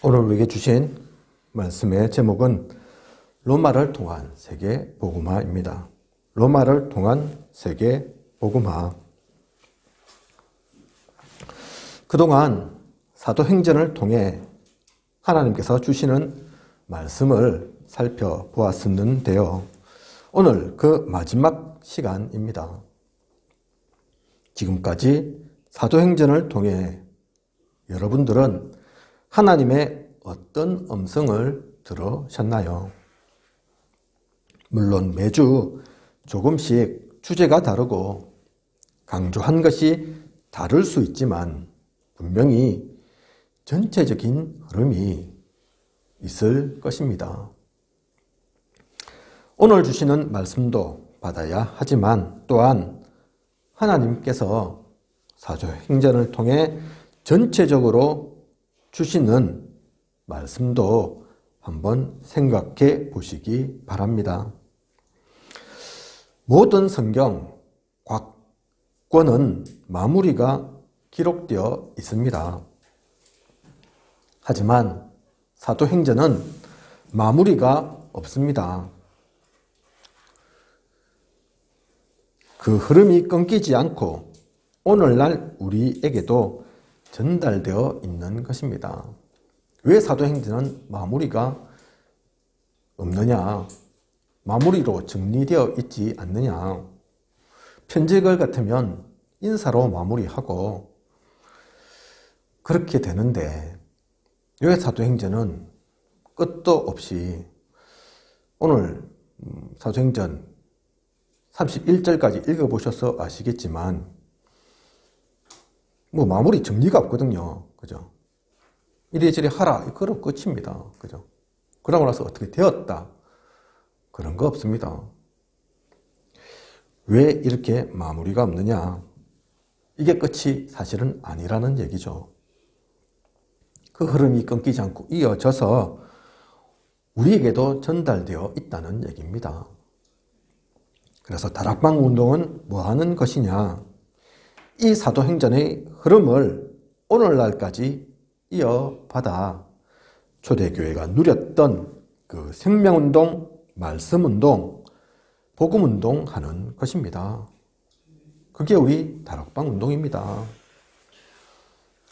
오늘 우리에게 주신 말씀의 제목은 로마를 통한 세계 복음화입니다. 로마를 통한 세계 복음화. 그동안 사도행전을 통해 하나님께서 주시는 말씀을 살펴보았었는데요. 오늘 그 마지막 시간입니다. 지금까지 사도행전을 통해 여러분들은 하나님의 어떤 음성을 들으셨나요? 물론 매주 조금씩 주제가 다르고 강조한 것이 다를 수 있지만 분명히 전체적인 흐름이 있을 것입니다. 오늘 주시는 말씀도 받아야 하지만 또한 하나님께서 사도행전을 통해 전체적으로 주시는 말씀도 한번 생각해 보시기 바랍니다. 모든 성경 곽권은 마무리가 기록되어 있습니다. 하지만 사도행전은 마무리가 없습니다. 그 흐름이 끊기지 않고 오늘날 우리에게도 전달되어 있는 것입니다. 왜 사도행전은 마무리가 없느냐? 마무리로 정리되어 있지 않느냐? 편지글 같으면 인사로 마무리하고 그렇게 되는데 왜 사도행전은 끝도 없이 오늘 사도행전 31절까지 읽어보셔서 아시겠지만 마무리 정리가 없거든요. 그죠? 이래저래 하라. 그럼 끝입니다. 그죠? 그러고 나서 어떻게 되었다. 그런 거 없습니다. 왜 이렇게 마무리가 없느냐? 이게 끝이 사실은 아니라는 얘기죠. 그 흐름이 끊기지 않고 이어져서 우리에게도 전달되어 있다는 얘기입니다. 그래서 다락방 운동은 뭐 하는 것이냐? 이 사도행전의 흐름을 오늘날까지 이어받아 초대교회가 누렸던 그 생명운동, 말씀운동, 복음운동 하는 것입니다. 그게 우리 다락방 운동입니다.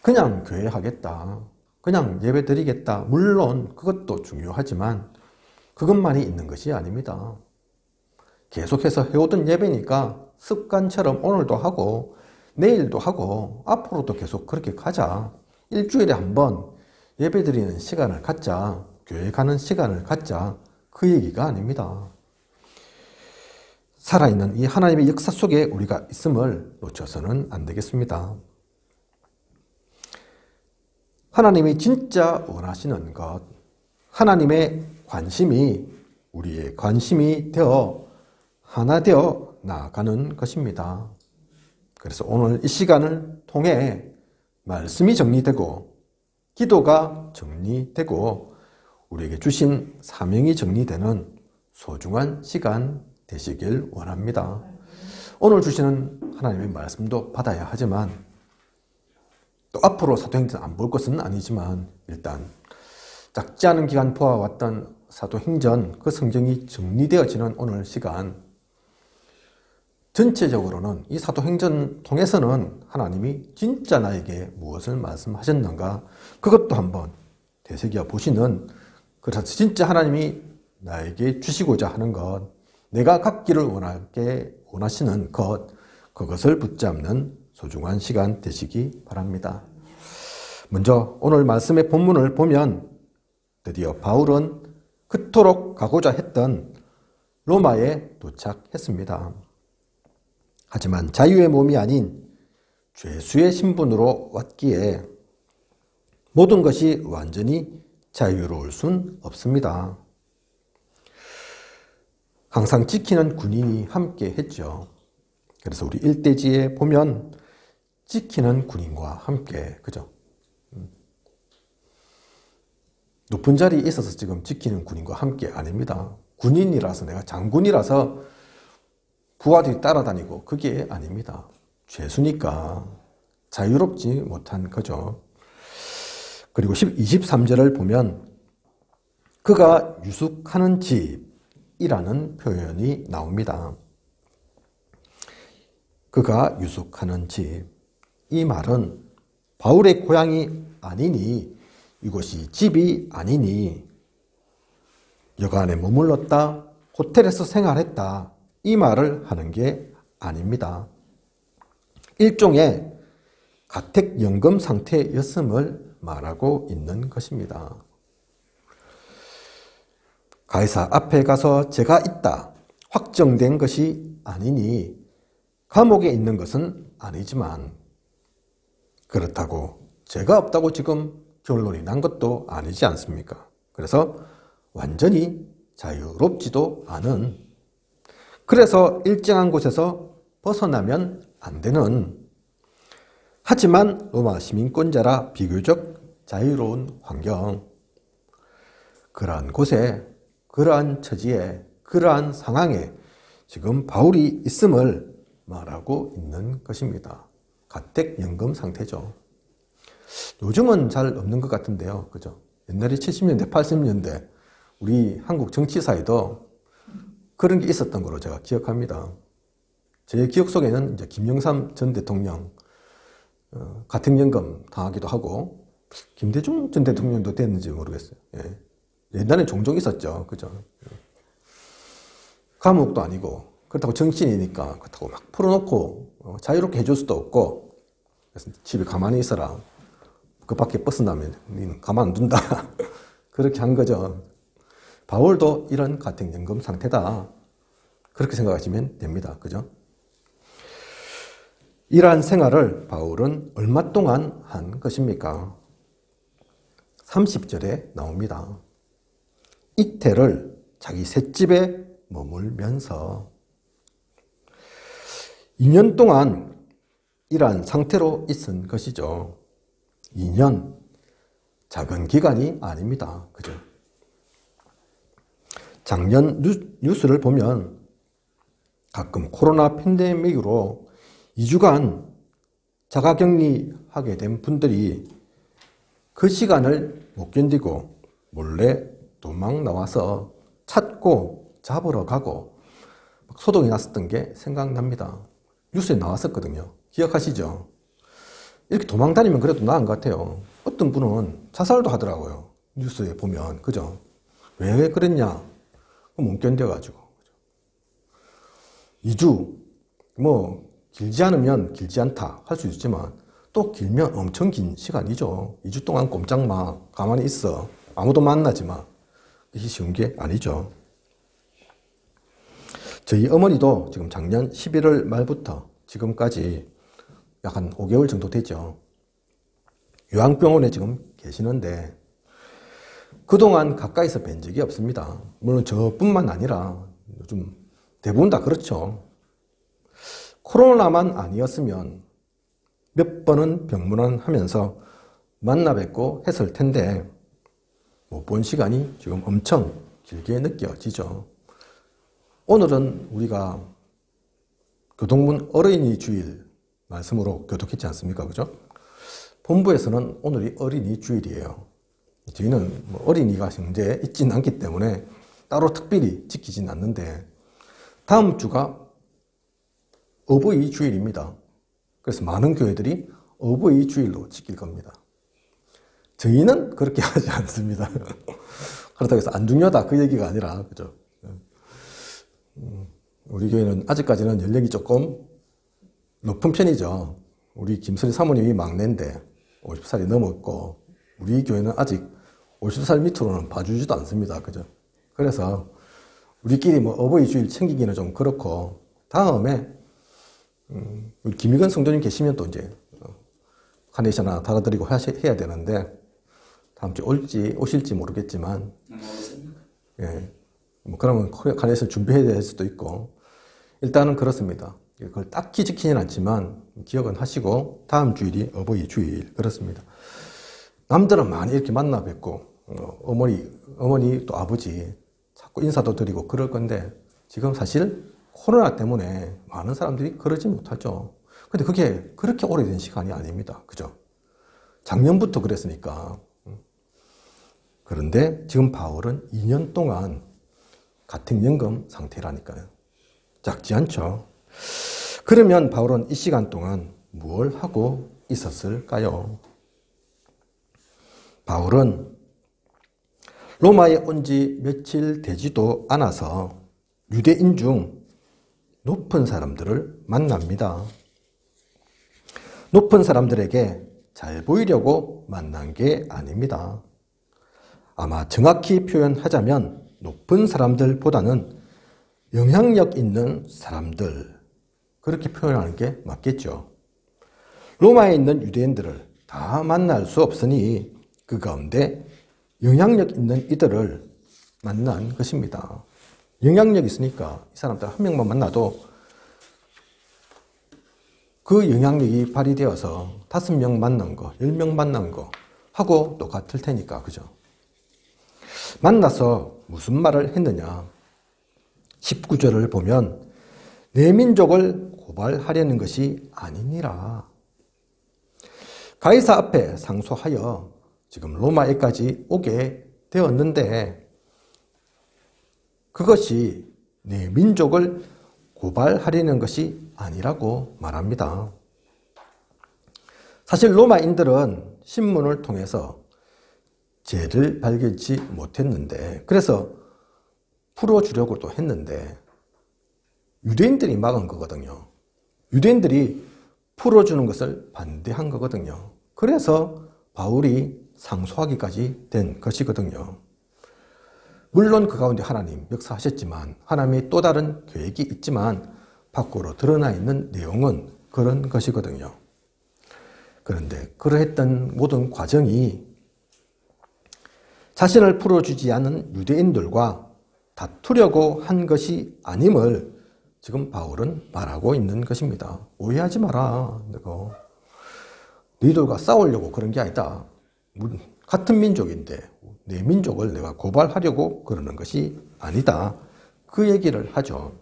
그냥 교회 하겠다. 그냥 예배 드리겠다. 물론 그것도 중요하지만 그것만이 있는 것이 아닙니다. 계속해서 해오던 예배니까 습관처럼 오늘도 하고 내일도 하고 앞으로도 계속 그렇게 가자. 일주일에 한 번 예배 드리는 시간을 갖자. 교회 가는 시간을 갖자. 그 얘기가 아닙니다. 살아있는 이 하나님의 역사 속에 우리가 있음을 놓쳐서는 안 되겠습니다. 하나님이 진짜 원하시는 것, 하나님의 관심이 우리의 관심이 되어 하나 되어 나아가는 것입니다. 그래서 오늘 이 시간을 통해 말씀이 정리되고 기도가 정리되고 우리에게 주신 사명이 정리되는 소중한 시간 되시길 원합니다. 오늘 주시는 하나님의 말씀도 받아야 하지만 또 앞으로 사도행전 안 볼 것은 아니지만 일단 작지 않은 기간 보아왔던 사도행전 그 성경이 정리되어지는 오늘 시간 전체적으로는 이 사도행전 통해서는 하나님이 진짜 나에게 무엇을 말씀하셨는가 그것도 한번 되새겨 보시는 그래서 진짜 하나님이 나에게 주시고자 하는 것 내가 갖기를 원하시는 것 그것을 붙잡는 소중한 시간 되시기 바랍니다. 먼저 오늘 말씀의 본문을 보면 드디어 바울은 그토록 가고자 했던 로마에 도착했습니다. 하지만 자유의 몸이 아닌 죄수의 신분으로 왔기에 모든 것이 완전히 자유로울 순 없습니다. 항상 지키는 군인이 함께 했죠. 그래서 우리 일대지에 보면 지키는 군인과 함께, 그죠? 높은 자리에 있어서 지금 지키는 군인과 함께 아닙니다. 군인이라서 내가 장군이라서 부하들이 따라다니고 그게 아닙니다. 죄수니까 자유롭지 못한 거죠. 그리고 23절을 보면 그가 유숙하는 집이라는 표현이 나옵니다. 그가 유숙하는 집. 이 말은 바울의 고향이 아니니, 이곳이 집이 아니니, 여관에 머물렀다, 호텔에서 생활했다, 이 말을 하는 게 아닙니다. 일종의 가택연금 상태였음을 말하고 있는 것입니다. 가이사 앞에 가서 제가 있다, 확정된 것이 아니니 감옥에 있는 것은 아니지만 그렇다고 죄가 없다고 지금 결론이 난 것도 아니지 않습니까? 그래서 완전히 자유롭지도 않은, 그래서 일정한 곳에서 벗어나면 안 되는, 하지만 로마 시민권자라 비교적 자유로운 환경, 그러한 곳에, 그러한 처지에, 그러한 상황에 지금 바울이 있음을 말하고 있는 것입니다. 가택연금 상태죠. 요즘은 잘 없는 것 같은데요. 그죠? 옛날에 70년대, 80년대 우리 한국 정치사에도 그런 게 있었던 걸로 제가 기억합니다. 제 기억 속에는 이제 김영삼 전 대통령 가택연금 당하기도 하고, 김대중 전 대통령도 됐는지 모르겠어요. 예. 옛날엔 종종 있었죠. 그죠? 감옥도 아니고, 그렇다고 정치인이니까 그렇다고 막 풀어놓고 자유롭게 해줄 수도 없고, 그래서 집에 가만히 있어라, 그 밖에 벗어나면 너는 가만 안 둔다. 그렇게 한 거죠. 바울도 이런 가택연금 상태다, 그렇게 생각하시면 됩니다. 그죠? 이러한 생활을 바울은 얼마 동안 한 것입니까? 30절에 나옵니다. 이태를 자기 셋집에 머물면서 2년 동안 이러한 상태로 있은 것이죠. 2년, 작은 기간이 아닙니다. 그죠? 작년 뉴스를 보면 가끔 코로나 팬데믹으로 2주간 자가격리하게 된 분들이 그 시간을 못 견디고 몰래 도망 나와서 찾고 잡으러 가고 소동이 났었던 게 생각납니다. 뉴스에 나왔었거든요. 기억하시죠? 이렇게 도망 다니면 그래도 나은 것 같아요. 어떤 분은 자살도 하더라고요. 뉴스에 보면. 그죠? 왜 그랬냐? 못 견뎌가지고. 2주, 뭐 길지 않으면 길지 않다 할 수 있지만 또 길면 엄청 긴 시간이죠. 2주 동안 꼼짝 마, 가만히 있어, 아무도 만나지 마. 이게 쉬운 게 아니죠. 저희 어머니도 지금 작년 11월 말부터 지금까지 약 한 5개월 정도 되죠. 요양병원에 지금 계시는데 그동안 가까이서 뵌 적이 없습니다. 물론 저뿐만 아니라 요즘 대부분 다 그렇죠. 코로나만 아니었으면 몇 번은 병문안 하면서 만나 뵙고 했을 텐데 못 본 시간이 지금 엄청 길게 느껴지죠. 오늘은 우리가 교동문 어린이 주일 말씀으로 교독했지 않습니까? 그죠? 본부에서는 오늘이 어린이 주일이에요. 저희는 뭐 어린이가 현재 있지는 않기 때문에 따로 특별히 지키진 않는데 다음 주가 어버이 주일입니다. 그래서 많은 교회들이 어버이 주일로 지킬 겁니다. 저희는 그렇게 하지 않습니다. 그렇다고 해서 안 중요하다 그 얘기가 아니라, 그죠? 우리 교회는 아직까지는 연령이 조금 높은 편이죠. 우리 김선희 사모님이 막내인데 50살이 넘었고 우리 교회는 아직 50살 밑으로는 봐주지도 않습니다. 그죠? 그래서 우리끼리 뭐 어버이 주일 챙기기는 좀 그렇고, 다음에 우리 김희근 성도님 계시면 또 이제 카네이션 하나 달아드리고 해야 되는데 다음 주에 오실지 모르겠지만, 예, 뭐 그러면 카네이션 준비해야 될 수도 있고, 일단은 그렇습니다. 그걸 딱히 지키지는 않지만 기억은 하시고 다음 주일이 어버이 주일, 그렇습니다. 남들은 많이 이렇게 만나 뵙고 어머니 또 아버지 자꾸 인사도 드리고 그럴 건데 지금 사실 코로나 때문에 많은 사람들이 그러지 못하죠. 근데 그게 그렇게 오래된 시간이 아닙니다. 그죠? 작년부터 그랬으니까 그런데 지금 바울은 2년 동안 가택연금 상태라니까요. 작지 않죠? 그러면 바울은 이 시간 동안 무엇을 하고 있었을까요? 바울은 로마에 온 지 며칠 되지도 않아서 유대인 중 높은 사람들을 만납니다. 높은 사람들에게 잘 보이려고 만난 게 아닙니다. 아마 정확히 표현하자면 높은 사람들보다는 영향력 있는 사람들, 그렇게 표현하는 게 맞겠죠. 로마에 있는 유대인들을 다 만날 수 없으니 그 가운데 영향력 있는 이들을 만난 것입니다. 영향력 있으니까 이 사람들 한 명만 만나도 그 영향력이 발휘되어서 5명 만난 거, 10명 만난 거 하고 똑같을 테니까, 그죠? 만나서 무슨 말을 했느냐? 19절을 보면 내 민족을 고발하려는 것이 아니니라. 가이사 앞에 상소하여 지금 로마에까지 오게 되었는데 그것이 내 민족을 고발하려는 것이 아니라고 말합니다. 사실 로마인들은 신문을 통해서 죄를 발견치 못했는데 그래서 풀어주려고도 했는데 유대인들이 막은 거거든요. 유대인들이 풀어주는 것을 반대한 거거든요. 그래서 바울이 상소하기까지 된 것이거든요. 물론 그 가운데 하나님 역사하셨지만 하나님의 또 다른 계획이 있지만 밖으로 드러나 있는 내용은 그런 것이거든요. 그런데 그러했던 모든 과정이 자신을 풀어주지 않은 유대인들과 다투려고 한 것이 아님을 지금 바울은 말하고 있는 것입니다. 오해하지 마라. 너희들과 싸우려고 그런 게 아니다. 같은 민족인데 내 민족을 내가 고발하려고 그러는 것이 아니다. 그 얘기를 하죠.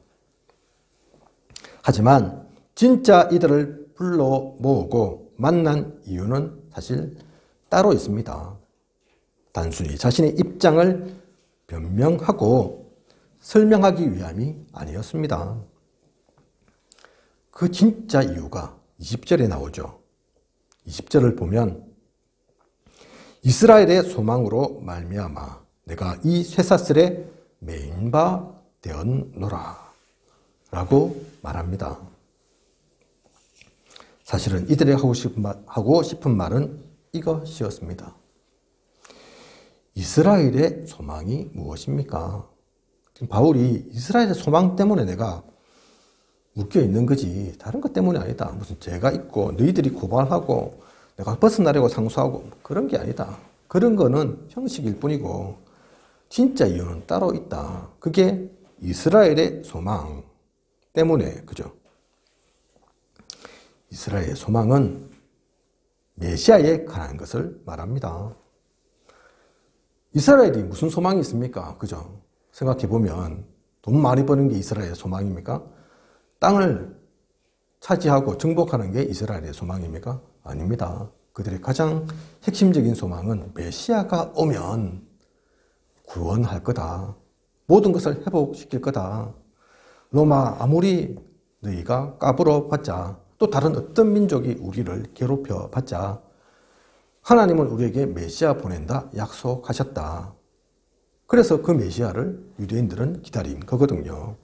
하지만 진짜 이들을 불러 모으고 만난 이유는 사실 따로 있습니다. 단순히 자신의 입장을 변명하고 설명하기 위함이 아니었습니다. 그 진짜 이유가 20절에 나오죠. 20절을 보면 이스라엘의 소망으로 말미암아 내가 이 쇠사슬에 매인 바 되었노라 라고 말합니다. 사실은 이들이 하고 싶은 말은 이것이었습니다. 이스라엘의 소망이 무엇입니까? 지금 바울이 이스라엘의 소망 때문에 내가 묶여 있는 거지 다른 것 때문이 아니다. 무슨 죄가 있고 너희들이 고발하고 내가 벗어나려고 상소하고 그런 게 아니다. 그런 거는 형식일 뿐이고 진짜 이유는 따로 있다. 그게 이스라엘의 소망 때문에 그죠? 이스라엘의 소망은 메시아에 관한 것을 말합니다. 이스라엘이 무슨 소망이 있습니까? 그죠? 생각해보면 돈 많이 버는 게 이스라엘의 소망입니까? 땅을 차지하고 정복하는 게 이스라엘의 소망입니까? 아닙니다. 그들의 가장 핵심적인 소망은 메시아가 오면 구원할 거다. 모든 것을 회복시킬 거다. 로마 아무리 너희가 까불어 봤자 또 다른 어떤 민족이 우리를 괴롭혀 봤자 하나님은 우리에게 메시아 보낸다 약속하셨다. 그래서 그 메시아를 유대인들은 기다린 거거든요.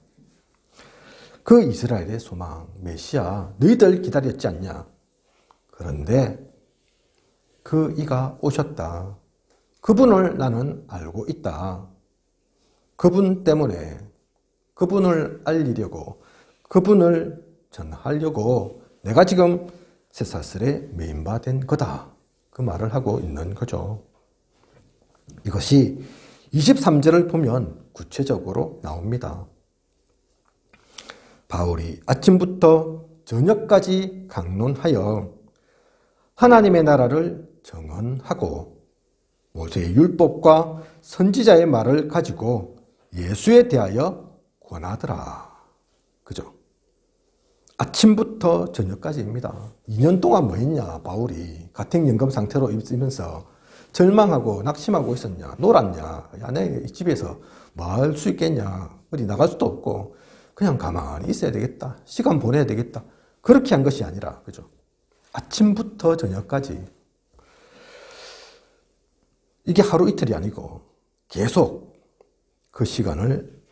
그 이스라엘의 소망, 메시아, 너희들 기다렸지 않냐? 그런데 그 이가 오셨다. 그분을 나는 알고 있다. 그분 때문에 그분을 알리려고 그분을 전하려고 내가 지금 쇠사슬에 매인 바 된 거다. 그 말을 하고 있는 거죠. 이것이 23절을 보면 구체적으로 나옵니다. 바울이 아침부터 저녁까지 강론하여 하나님의 나라를 정언하고 모세의 율법과 선지자의 말을 가지고 예수에 대하여 권하더라. 그죠? 아침부터 저녁까지입니다. 2년 동안 뭐 했냐, 바울이. 가택연금 상태로 있으면서 절망하고 낙심하고 있었냐? 놀았냐? 야, 내 이 집에서 뭐 할 수 있겠냐? 어디 나갈 수도 없고 그냥 가만히 있어야 되겠다. 시간 보내야 되겠다. 그렇게 한 것이 아니라, 그죠? 아침부터 저녁까지 이게 하루 이틀이 아니고 계속 그 시간을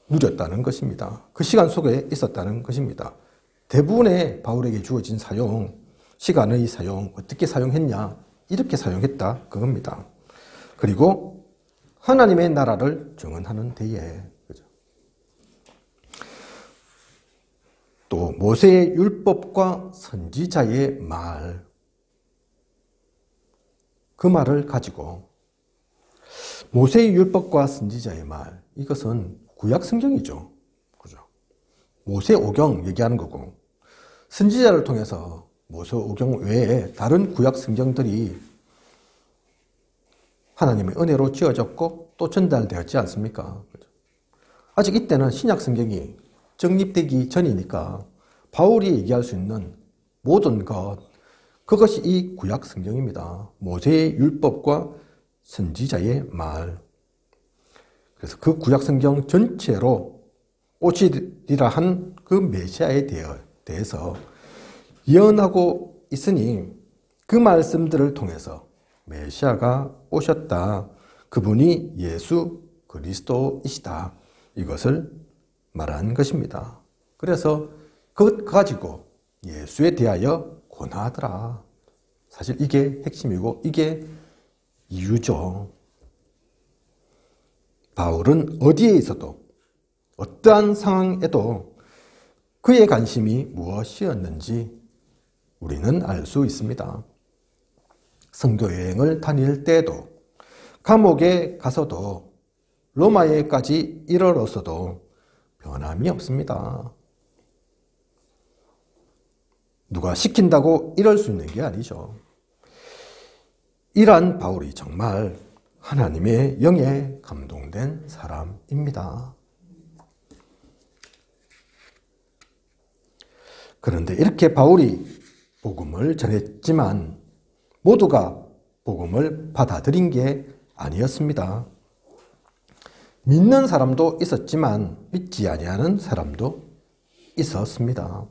누렸다는 것입니다. 그 시간 속에 있었다는 것입니다. 대부분의 바울에게 주어진 사용, 시간의 사용, 어떻게 사용했냐? 이렇게 사용했다. 그겁니다. 그리고 하나님의 나라를 증언하는 데에, 그죠? 또 모세의 율법과 선지자의 말, 그 말을 가지고 모세의 율법과 선지자의 말, 이것은 구약 성경이죠. 그죠? 모세 오경 얘기하는 거고, 선지자를 통해서 모세 오경 외에 다른 구약 성경들이 하나님의 은혜로 지어졌고 또 전달되었지 않습니까? 그죠? 아직 이때는 신약 성경이 정립되기 전이니까 바울이 얘기할 수 있는 모든 것, 그것이 이 구약 성경입니다. 모세의 율법과 선지자의 말. 그래서 그 구약 성경 전체로 오시리라 한 그 메시아에 대해서 예언하고 있으니 그 말씀들을 통해서 메시아가 오셨다. 그분이 예수 그리스도이시다. 이것을 말한 것입니다. 그래서 그것 가지고 예수에 대하여 권하더라. 사실 이게 핵심이고 이게 이유죠. 바울은 어디에 있어도 어떠한 상황에도 그의 관심이 무엇이었는지 우리는 알 수 있습니다. 선교여행을 다닐 때도, 감옥에 가서도, 로마에까지 이르렀어도 변함이 없습니다. 누가 시킨다고 이럴 수 있는 게 아니죠. 이러한 바울이 정말 하나님의 영에 감동된 사람입니다. 그런데 이렇게 바울이 복음을 전했지만 모두가 복음을 받아들인 게 아니었습니다. 믿는 사람도 있었지만 믿지 아니하는 사람도 있었습니다.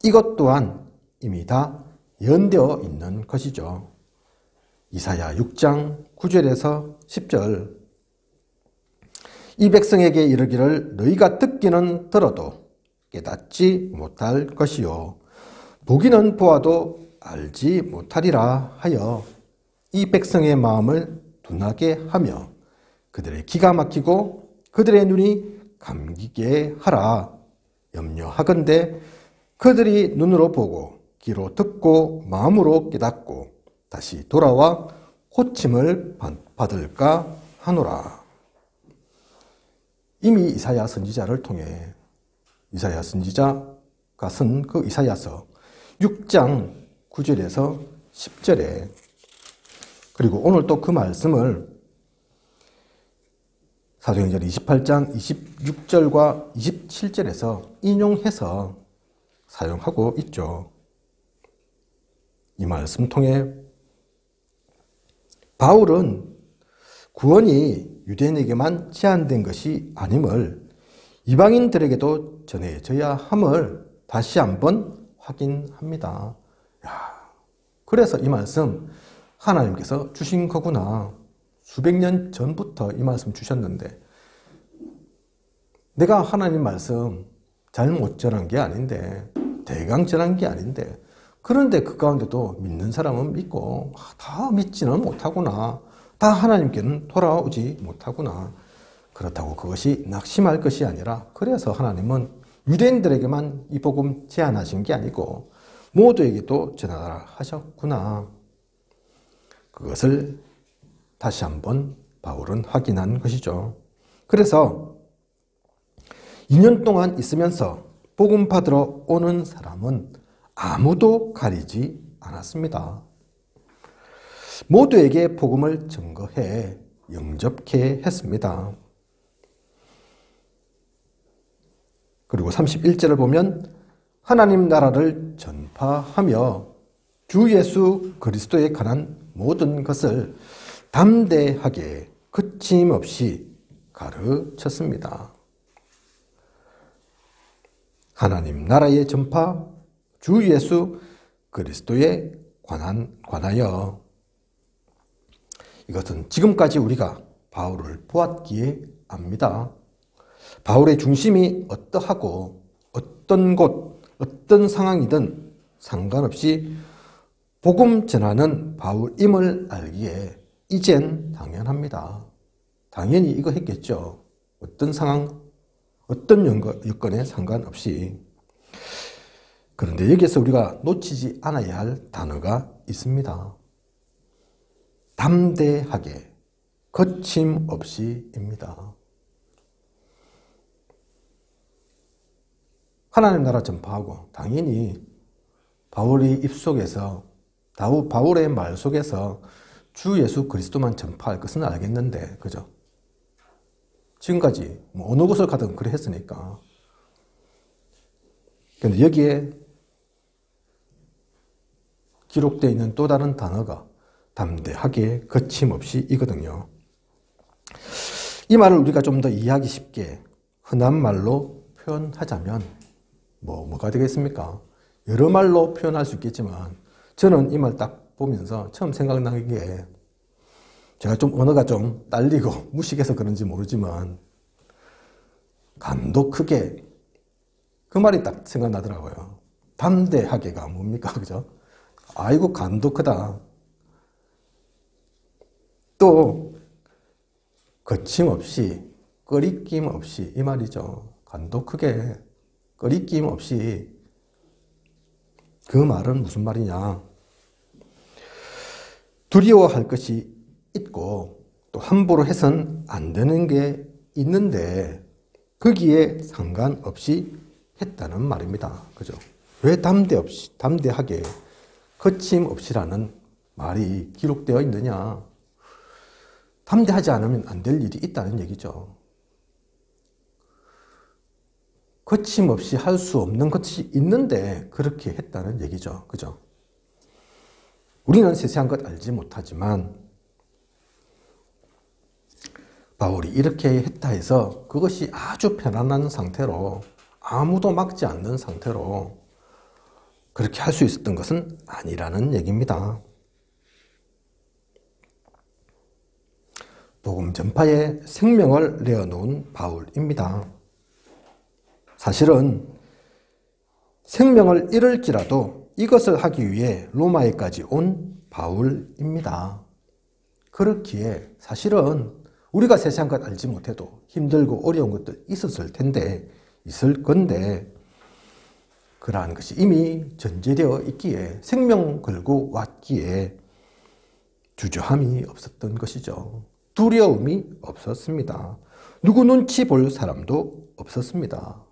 이것 또한 이미 다 예언되어 있는 것이죠. 이사야 6장 9절에서 10절, 이 백성에게 이르기를 너희가 듣기는 들어도 깨닫지 못할 것이요 보기는 보아도 알지 못하리라 하여 이 백성의 마음을 둔하게 하며 그들의 기가 막히고 그들의 눈이 감기게 하라. 염려하건대 그들이 눈으로 보고 귀로 듣고 마음으로 깨닫고 다시 돌아와 고침을 받을까 하노라. 이미 이사야 선지자를 통해 이사야 선지자가 쓴 그 이사야서 6장 9절에서 10절에, 그리고 오늘 또 그 말씀을 사도행전 28장 26절과 27절에서 인용해서 사용하고 있죠. 이 말씀 통해 바울은 구원이 유대인에게만 제한된 것이 아님을 이방인들에게도 전해져야 함을 다시 한번 확인합니다. 그래서 이 말씀 하나님께서 주신 거구나. 수백 년 전부터 이 말씀 주셨는데 내가 하나님 말씀 잘못 전한 게 아닌데, 대강 전한 게 아닌데, 그런데 그 가운데도 믿는 사람은 믿고 다 믿지는 못하구나. 다 하나님께는 돌아오지 못하구나. 그렇다고 그것이 낙심할 것이 아니라, 그래서 하나님은 유대인들에게만 이 복음 제한하신 게 아니고 모두에게도 전하라 하셨구나. 그것을 다시 한번 바울은 확인한 것이죠. 그래서 2년 동안 있으면서 복음 받으러 오는 사람은 아무도 가리지 않았습니다. 모두에게 복음을 증거해 영접케 했습니다. 그리고 31절을 보면 하나님 나라를 전파하며 주 예수 그리스도에 관한 모든 것을 담대하게 거침없이 가르쳤습니다. 하나님 나라의 전파, 주 예수 그리스도에 관하여 이것은 지금까지 우리가 바울을 보았기에 압니다. 바울의 중심이 어떠하고 어떤 곳, 어떤 상황이든 상관없이 복음 전하는 바울임을 알기에 이젠 당연합니다. 당연히 이거 했겠죠. 어떤 상황, 어떤 여건에 상관없이. 그런데 여기서 우리가 놓치지 않아야 할 단어가 있습니다. 담대하게, 거침없이입니다. 하나님 나라 전파하고 당연히 바울의 입속에서, 바울의 말 속에서 주 예수 그리스도만 전파할 것은 알겠는데, 그죠? 지금까지 어느 곳을 가든 그래 했으니까. 그런데 여기에 기록되어 있는 또 다른 단어가 담대하게 거침없이 이거든요. 이 말을 우리가 좀 더 이해하기 쉽게 흔한 말로 표현하자면 뭐가 되겠습니까? 여러 말로 표현할 수 있겠지만 저는 이 말 딱 보면서 처음 생각나는 게, 제가 좀 언어가 좀 딸리고 무식해서 그런지 모르지만 간도 크게, 그 말이 딱 생각나더라고요. 담대하게가 뭡니까? 그죠? 아이고 간도 크다. 또 거침없이, 꺼리낌 없이, 이 말이죠. 간도 크게, 꺼리낌 없이. 그 말은 무슨 말이냐? 두려워할 것이 있고 또 함부로 해선 안 되는 게 있는데 거기에 상관없이 했다는 말입니다. 그죠? 왜 담대하게, 거침없이라는 말이 기록되어 있느냐? 담대하지 않으면 안 될 일이 있다는 얘기죠. 거침없이 할 수 없는 것이 있는데 그렇게 했다는 얘기죠. 그죠? 우리는 세세한 것 알지 못하지만 바울이 이렇게 했다 해서 그것이 아주 편안한 상태로, 아무도 막지 않는 상태로 그렇게 할 수 있었던 것은 아니라는 얘기입니다. 복음 전파에 생명을 내어놓은 바울입니다. 사실은 생명을 잃을지라도 이것을 하기 위해 로마에까지 온 바울입니다. 그렇기에 사실은 우리가 세세한 것 알지 못해도 힘들고 어려운 것들 있을 건데 그러한 것이 이미 전제되어 있기에, 생명 걸고 왔기에 주저함이 없었던 것이죠. 두려움이 없었습니다. 누구 눈치 볼 사람도 없었습니다.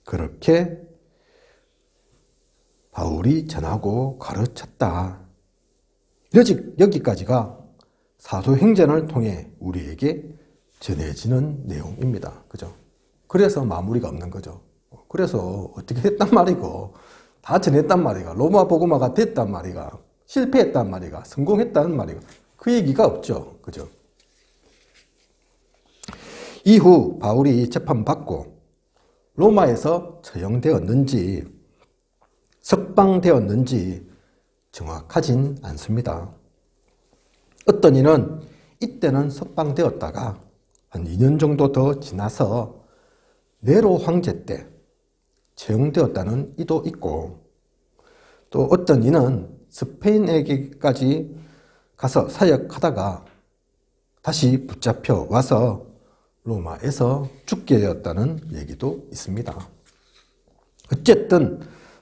그렇게 바울이 전하고 가르쳤다. 여기까지가 사도행전을 통해 우리에게 전해지는 내용입니다. 그죠? 그래서 마무리가 없는 거죠. 그래서 어떻게 했단 말이고, 다 전했단 말이가, 로마 복음화가 됐단 말이가, 실패했단 말이가, 성공했다는 말이가, 그 얘기가 없죠. 그죠? 이후 바울이 재판받고 로마에서 처형되었는지 석방되었는지 정확하진 않습니다. 어떤 이는 이때는 석방되었다가 한 2년 정도 더 지나서 네로 황제 때 처형되었다는 이도 있고, 또 어떤 이는 스페인에게까지 가서 사역하다가 다시 붙잡혀 와서 로마에서 죽게 되었다는 얘기도 있습니다. 어쨌든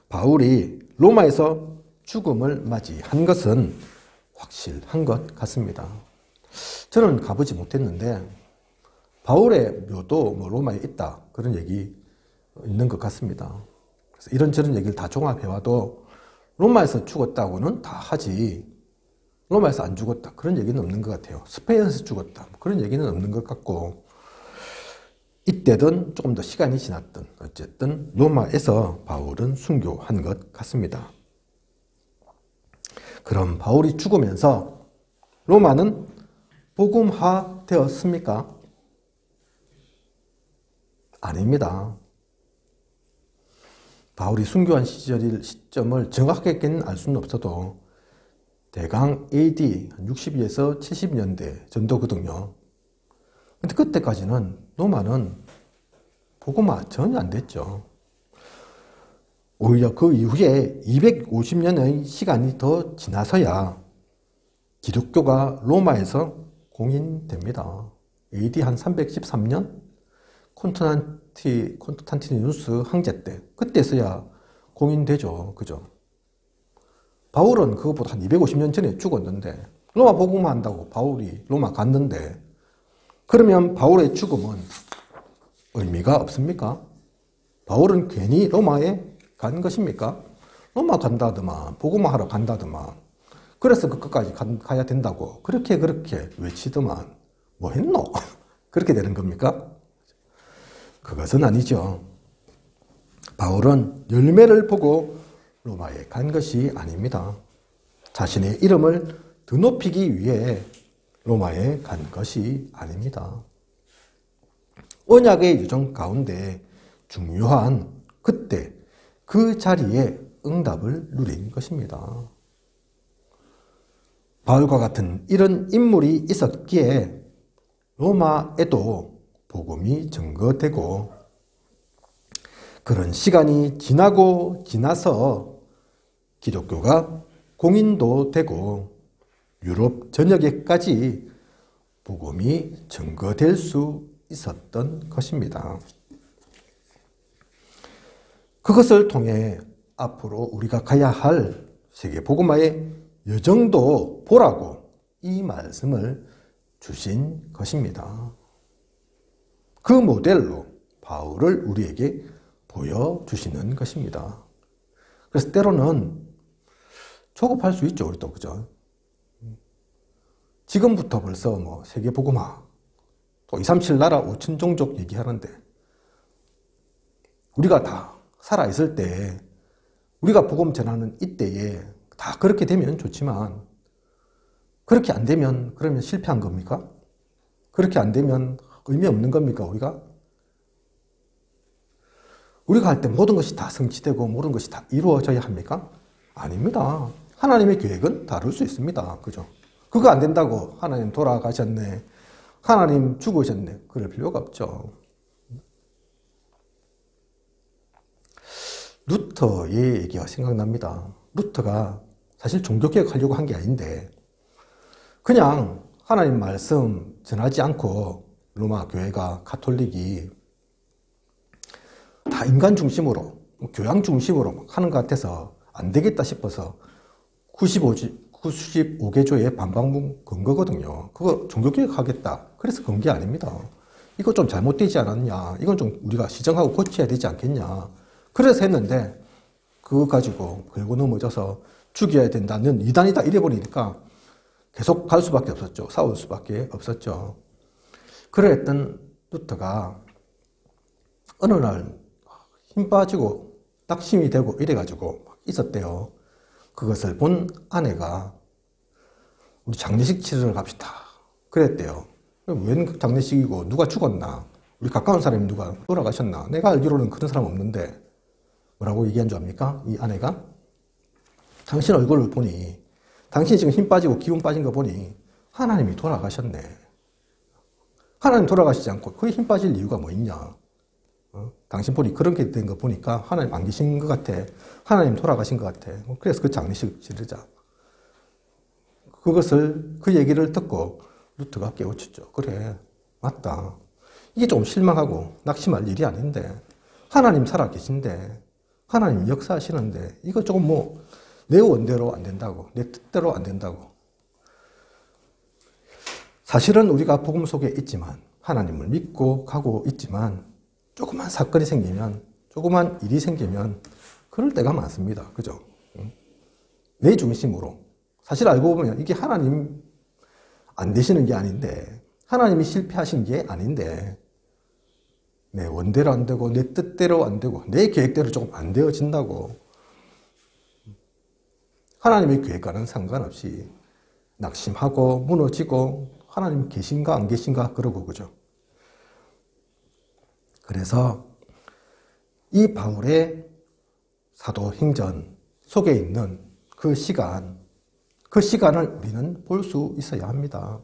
바울이 로마에서 죽음을 맞이한 것은 확실한 것 같습니다. 저는 가보지 못했는데 바울의 묘도 로마에 있다, 그런 얘기 있는 것 같습니다. 그래서 이런저런 얘기를 다 종합해와도 로마에서 죽었다고는 다 하지, 로마에서 안 죽었다 그런 얘기는 없는 것 같아요. 스페인에서 죽었다 그런 얘기는 없는 것 같고, 이때든 조금 더 시간이 지났든 어쨌든 로마에서 바울은 순교한 것 같습니다. 그럼 바울이 죽으면서 로마는 복음화 되었습니까? 아닙니다. 바울이 순교한 시점을 정확하게는 알 수는 없어도 대강 AD 62에서 70년대 정도거든요. 근데 그때까지는 로마는 복음화 전혀 안 됐죠. 오히려 그 이후에 250년의 시간이 더 지나서야 기독교가 로마에서 공인됩니다. AD 한 313년 콘스탄티누스 황제 때 그때서야 공인되죠. 그죠? 바울은 그것보다 한 250년 전에 죽었는데 로마 복음화 한다고 바울이 로마 갔는데 그러면 바울의 죽음은 의미가 없습니까? 바울은 괜히 로마에 간 것입니까? 로마 간다더만 복음화하러 간다더만 그래서 그것까지 가야 된다고 그렇게 외치더만 뭐 했노? 그렇게 되는 겁니까? 그것은 아니죠. 바울은 열매를 보고 로마에 간 것이 아닙니다. 자신의 이름을 드높이기 위해 로마에 간 것이 아닙니다. 언약의 유정 가운데 중요한 그때 그 자리에 응답을 누린 것입니다. 바울과 같은 이런 인물이 있었기에 로마에도 복음이 증거되고 그런 시간이 지나고 지나서 기독교가 공인도 되고 유럽 전역에까지 복음이 증거될 수 있었던 것입니다. 그것을 통해 앞으로 우리가 가야 할 세계 복음화의 여정도 보라고 이 말씀을 주신 것입니다. 그 모델로 바울을 우리에게 보여주시는 것입니다. 그래서 때로는 조급할 수 있죠, 우리도, 그죠? 지금부터 벌써 뭐 세계 복음화, 또 237 나라 5천 종족 얘기하는데 우리가 다 살아있을 때 우리가 복음 전하는 이때에 다 그렇게 되면 좋지만 그렇게 안 되면 그러면 실패한 겁니까? 그렇게 안 되면 의미 없는 겁니까, 우리가? 우리가 할 때 모든 것이 다 성취되고 모든 것이 다 이루어져야 합니까? 아닙니다. 하나님의 계획은 다를 수 있습니다. 그죠? 그거 안 된다고 하나님 돌아가셨네, 하나님 죽으셨네, 그럴 필요가 없죠. 루터의 얘기가 생각납니다. 루터가 사실 종교개혁하려고 한 게 아닌데 그냥 하나님 말씀 전하지 않고 로마 교회가 카톨릭이 다 인간 중심으로 교양 중심으로 하는 것 같아서 안 되겠다 싶어서 95개조의 반박문 건 거거든요. 그거 종교개혁 하겠다 그래서 건 게 아닙니다. 이거 좀 잘못되지 않았냐, 이건 좀 우리가 시정하고 고쳐야 되지 않겠냐, 그래서 했는데 그거 가지고 걸고 넘어져서 죽여야 된다는 이단이다 이래버리니까 계속 갈 수밖에 없었죠. 싸울 수밖에 없었죠. 그랬던 루터가 어느 날 힘 빠지고 낙심이 되고 이래가지고 있었대요. 그것을 본 아내가 우리 장례식 치르러 갑시다 그랬대요. 웬 장례식이고 누가 죽었나, 우리 가까운 사람이 누가 돌아가셨나, 내가 알기로는 그런 사람 없는데 뭐라고 얘기한 줄 압니까? 이 아내가 당신 얼굴을 보니, 당신이 지금 힘 빠지고 기운 빠진 거 보니 하나님이 돌아가셨네. 하나님 돌아가시지 않고 그게 힘 빠질 이유가 뭐 있냐? 당신 보니 그렇게 된 거 보니까 하나님 안 계신 것 같아. 하나님 돌아가신 것 같아. 그래서 그 장례식 치르자. 그 얘기를 듣고 루터가 깨우쳤죠. 그래, 맞다. 이게 좀 실망하고 낙심할 일이 아닌데, 하나님 살아 계신데, 하나님 역사하시는데, 이거 조금 내 원대로 안 된다고, 내 뜻대로 안 된다고. 사실은 우리가 복음 속에 있지만, 하나님을 믿고 가고 있지만, 조그만 사건이 생기면, 조그만 일이 생기면, 그럴 때가 많습니다. 그죠? 내 중심으로. 사실 알고 보면 이게 하나님 안 되시는 게 아닌데, 하나님이 실패하신 게 아닌데, 내 원대로 안 되고 내 뜻대로 안 되고 내 계획대로 조금 안 되어진다고. 하나님의 계획과는 상관없이 낙심하고 무너지고 하나님 계신가 안 계신가 그러고 그죠. 그래서 이 바울의 사도행전 속에 있는 그 시간을 우리는 볼 수 있어야 합니다.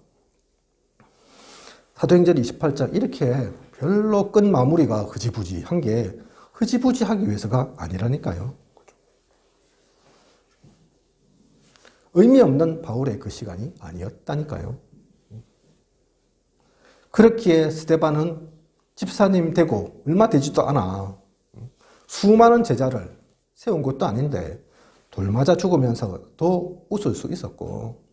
사도행전 28장 이렇게 별로 끝 마무리가 흐지부지한 게 흐지부지하기 위해서가 아니라니까요. 의미 없는 바울의 그 시간이 아니었다니까요. 그렇기에 스데반은 집사님 되고 얼마 되지도 않아 수많은 제자를 세운 것도 아닌데 돌 맞아 죽으면서도 웃을 수 있었고,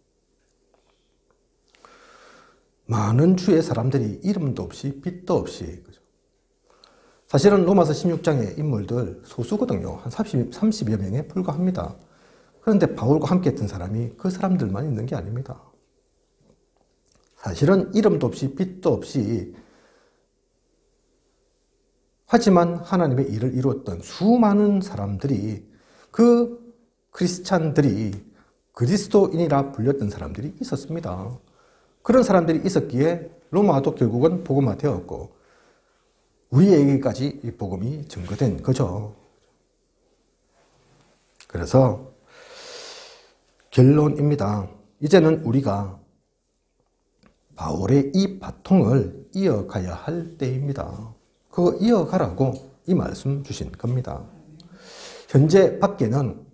많은 주의 사람들이 이름도 없이 빛도 없이, 사실은 로마서 16장의 인물들 소수거든요. 한 30여 명에 불과합니다. 그런데 바울과 함께 했던 사람이 그 사람들만 있는 게 아닙니다. 사실은 이름도 없이 빛도 없이 하지만 하나님의 일을 이루었던 수많은 사람들이, 그 크리스찬들이 그리스도인이라 불렸던 사람들이 있었습니다. 그런 사람들이 있었기에 로마도 결국은 복음화 되었고 우리에게까지 이 복음이 증거된 거죠. 그래서 결론입니다. 이제는 우리가 바울의 이 바통을 이어가야 할 때입니다. 그거 이어가라고 이 말씀 주신 겁니다. 현재 밖에는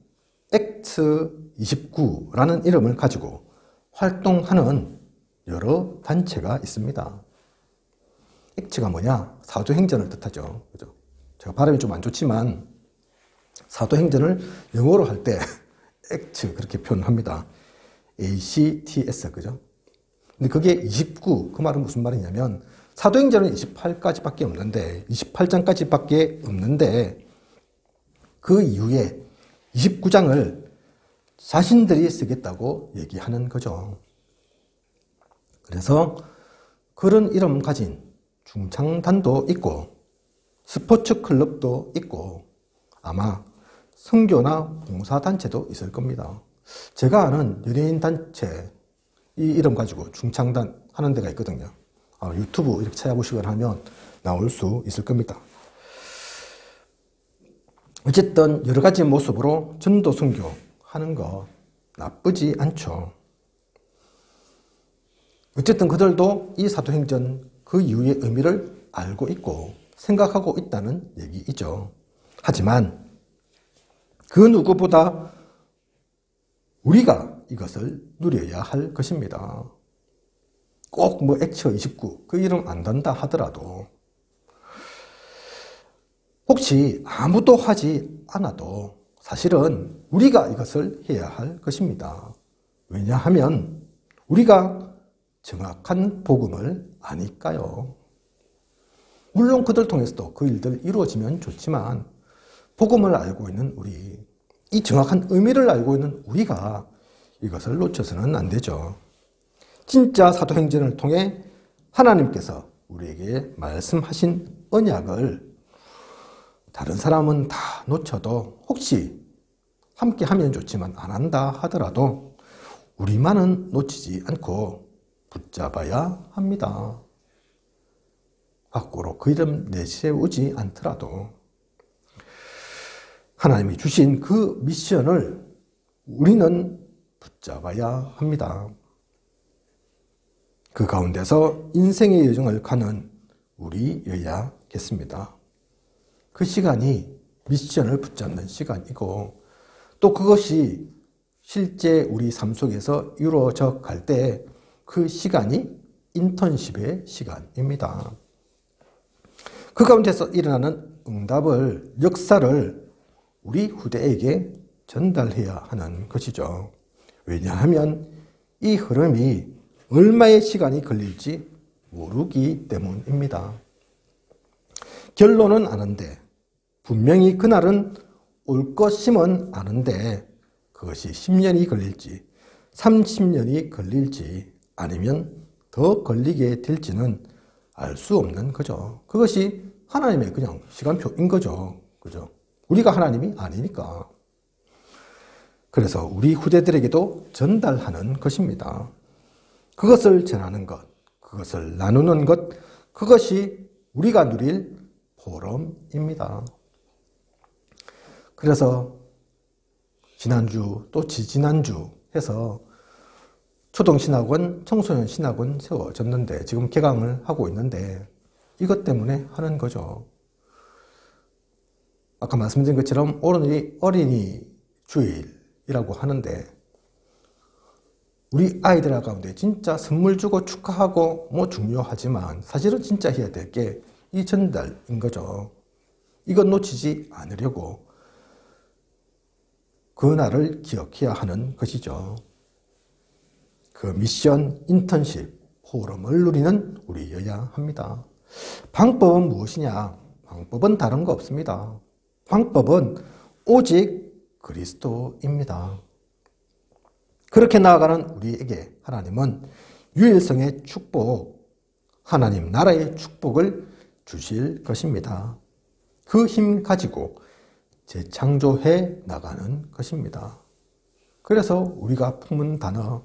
액트 29라는 이름을 가지고 활동하는 여러 단체가 있습니다. 액트가 뭐냐? 사도행전을 뜻하죠. 그죠? 제가 발음이 좀 안 좋지만 사도행전을 영어로 할 때 액트 그렇게 표현합니다. ACTS, 그죠? 근데 그게 29, 그 말은 무슨 말이냐면 사도행전은 28까지밖에 없는데 28장까지밖에 없는데 그 이후에 29장을 자신들이 쓰겠다고 얘기하는 거죠. 그래서 그런 이름 가진 중창단도 있고 스포츠 클럽도 있고 아마 선교나 봉사단체도 있을 겁니다. 제가 아는 연예인 단체 이 이름 가지고 중창단 하는 데가 있거든요. 유튜브 이렇게 찾아보시거나 하면 나올 수 있을 겁니다. 어쨌든 여러 가지 모습으로 전도 선교 하는 거 나쁘지 않죠. 어쨌든 그들도 이 사도행전 그 이후의 의미를 알고 있고 생각하고 있다는 얘기이죠. 하지만 그 누구보다 우리가 이것을 누려야 할 것입니다. 꼭 뭐 액처 29 그 이름 안 단다 하더라도 혹시 아무도 하지 않아도 사실은 우리가 이것을 해야 할 것입니다. 왜냐하면 우리가 정확한 복음을 아니까요. 물론 그들 통해서도 그 일들 이루어지면 좋지만 복음을 알고 있는 우리, 이 정확한 의미를 알고 있는 우리가 이것을 놓쳐서는 안 되죠. 진짜 사도행전을 통해 하나님께서 우리에게 말씀하신 언약을 다른 사람은 다 놓쳐도 혹시 함께 하면 좋지만 안 한다 하더라도 우리만은 놓치지 않고 붙잡아야 합니다. 밖으로 그 이름 내세우지 않더라도 하나님이 주신 그 미션을 우리는 붙잡아야 합니다. 그 가운데서 인생의 여정을 가는 우리여야겠습니다. 그 시간이 미션을 붙잡는 시간이고 또 그것이 실제 우리 삶 속에서 이루어져 갈 때 그 시간이 인턴십의 시간입니다. 그 가운데서 일어나는 응답을, 역사를 우리 후대에게 전달해야 하는 것이죠. 왜냐하면 이 흐름이 얼마의 시간이 걸릴지 모르기 때문입니다. 결론은 아는데, 분명히 그날은 올 것임은 아는데 그것이 10년이 걸릴지 30년이 걸릴지 아니면 더 걸리게 될지는 알 수 없는 거죠. 그것이 하나님의 그냥 시간표인 거죠. 그죠? 우리가 하나님이 아니니까. 그래서 우리 후대들에게도 전달하는 것입니다. 그것을 전하는 것, 그것을 나누는 것, 그것이 우리가 누릴 보람입니다. 그래서 지난주 또 지지난주 해서 초등신학원, 청소년 신학원 세워졌는데 지금 개강을 하고 있는데 이것 때문에 하는 거죠. 아까 말씀드린 것처럼 오늘이 어린이 주일이라고 하는데 우리 아이들 가운데 진짜 선물 주고 축하하고 뭐 중요하지만 사실은 진짜 해야 될 게 이 전달인 거죠. 이건 놓치지 않으려고 그날을 기억해야 하는 것이죠. 그 미션, 인턴십, 포럼을 누리는 우리여야 합니다. 방법은 무엇이냐? 방법은 다른 거 없습니다. 방법은 오직 그리스도입니다. 그렇게 나아가는 우리에게 하나님은 유일성의 축복, 하나님 나라의 축복을 주실 것입니다. 그 힘 가지고 재창조해 나가는 것입니다. 그래서 우리가 품은 단어,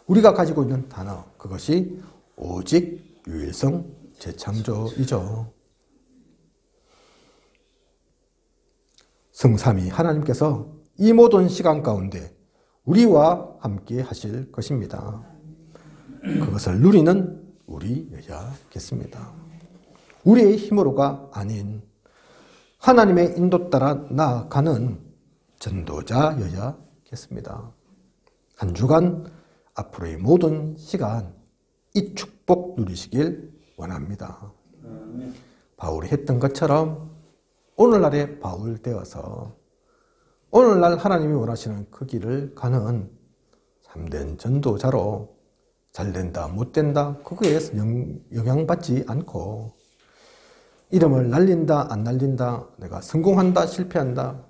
우리가 가지고 있는 단어, 그것이 오직 유일성 재창조이죠. 성삼위 하나님께서 이 모든 시간 가운데 우리와 함께 하실 것입니다. 그것을 누리는 우리여야겠습니다. 우리의 힘으로가 아닌 하나님의 인도 따라 나아가는 전도자여야겠습니다. 한 주간 앞으로의 모든 시간 이 축복 누리시길 원합니다. 바울이 했던 것처럼 오늘날의 바울 되어서 오늘날 하나님이 원하시는 그 길을 가는 참된 전도자로 잘된다 못된다 그거에 영향받지 않고 이름을 날린다 안 날린다 내가 성공한다 실패한다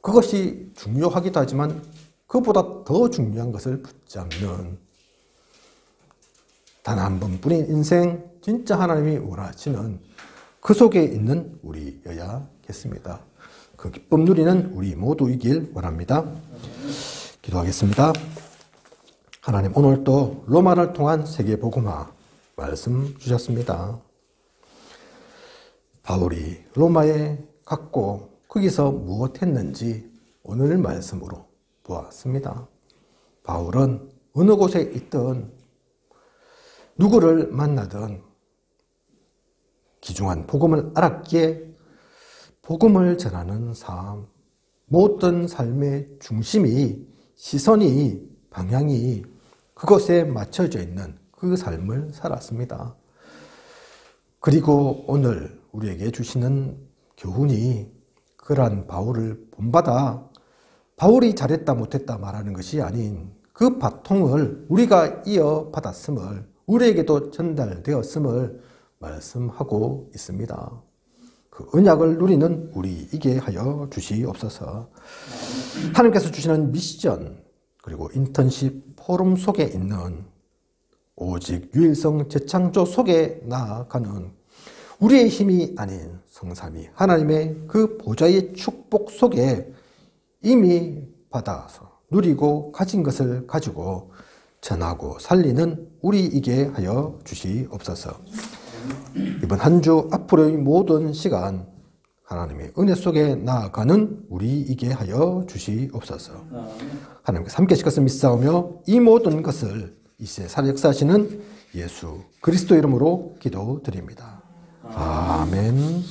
그것이 중요하기도 하지만 그보다 더 중요한 것을 붙잡는 단 한 번뿐인 인생 진짜 하나님이 원하시는 그 속에 있는 우리여야겠습니다. 그 기쁨 누리는 우리 모두이길 원합니다. 기도하겠습니다. 하나님 오늘도 로마를 통한 세계복음화 말씀 주셨습니다. 바울이 로마에 갔고 거기서 무엇했는지 오늘 말씀으로 보았습니다. 바울은 어느 곳에 있든 누구를 만나든 귀중한 복음을 알았기에 복음을 전하는 삶, 모든 삶의 중심이 시선이 방향이 그것에 맞춰져 있는 그 삶을 살았습니다. 그리고 오늘 우리에게 주시는 교훈이 그러한 바울을 본받아 바울이 잘했다 못했다 말하는 것이 아닌 그 바통을 우리가 이어받았음을 우리에게도 전달되었음을 말씀하고 있습니다. 그 언약을 누리는 우리이게 하여 주시옵소서. 하나님께서 주시는 미션 그리고 인턴십 포럼 속에 있는 오직 유일성 재창조 속에 나아가는 우리의 힘이 아닌 성삼위 하나님의 그 보좌의 축복 속에 이미 받아서 누리고 가진 것을 가지고 전하고 살리는 우리이게 하여 주시옵소서. 이번 한 주 앞으로의 모든 시간 하나님의 은혜 속에 나아가는 우리이게 하여 주시옵소서. 하나님께서 함께 하실 것을 믿사오며 이 모든 것을 이세 살아 역사하시는 예수 그리스도 이름으로 기도드립니다. 아멘.